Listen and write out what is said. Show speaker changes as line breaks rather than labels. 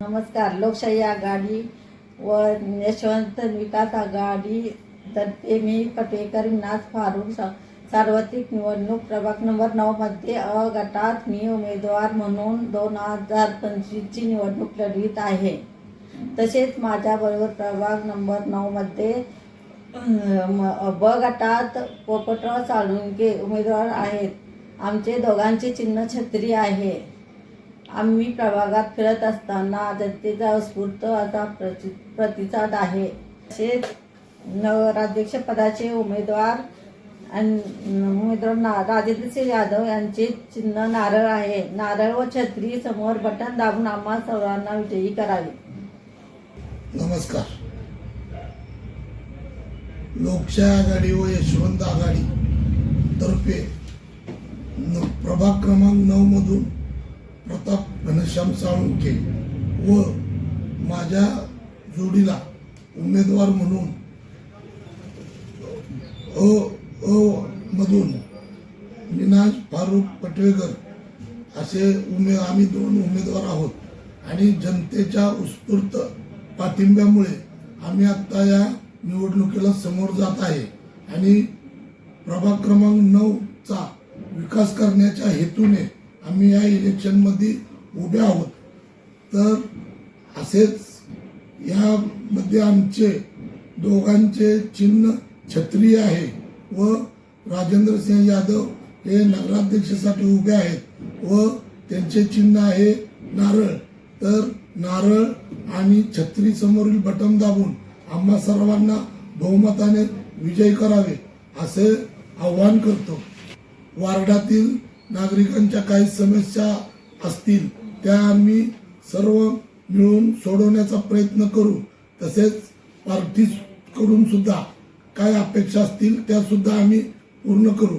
नमस्कार. लोकशाही आघाडी व यशवंत विकास आघाडी तर्फे मी पटेकर नाज फारुक सार्वत्रिक निवडणूक प्रभाग नंबर 9 मध्ये अ गटात मी उमेदवार म्हणून 2025 ची निवडणूक लढवित आहे. तसेच माझ्याबरोबर प्रभाग नंबर 9 मध्ये ब गटात पोपटराव साळुंखे उमेदवार आहेत. आमचे दोघांचे चिन्ह छत्री आहे. आम्ही प्रभागात फिरत असताना जनतेचा उत्स्फूर्त असा प्रतिसाद आहे. तसेच नगराध्यक्षपदाचे उमेदवार राजेंद्रसिंह यादव यांचे चिन्ह नारळ आहे. नारळ व छत्री समोर बटन दाबून आम्हा सर्वांना विजयी करावे.
नमस्कार. लोकशाही आघाडी व यशवंत आघाडी तर्फे प्रभाग क्रमांक 9 मधून प्रताप घनश्याम साळुंखे व माझ्या जोडीला उमेदवार म्हणून मधून निनाज फारुक पटवेकर असे आम्ही 2 उमेदवार आहोत. आणि जनतेच्या उत्स्फूर्त पाठिंब्यामुळे आम्ही आता या निवडणुकीला समोर जात आहे आणि प्रभाग क्रमांक 9 चा विकास करण्याच्या हेतूने आम्ही या इलेक्शनमध्ये उभे आहोत. तर असेच यामध्ये आमचे दोघांचे चिन्ह छत्री आहे व राजेंद्रसिंह यादव हे नगराध्यक्षासाठी उभे आहेत व त्यांचे चिन्ह आहे नारळ. तर नारळ आणि छत्री समोरील बटन दाबून आम्हा सर्वांना बहुमताने विजयी करावे असे आवाहन करतो. वार्डातील नागरिकांच्या काही समस्या असतील त्या आम्ही सर्व मिळून सोडवण्याचा प्रयत्न करू. तसेच पार्टीकडून सुद्धा काय अपेक्षा असतील त्या सुद्धा आम्ही पूर्ण करू.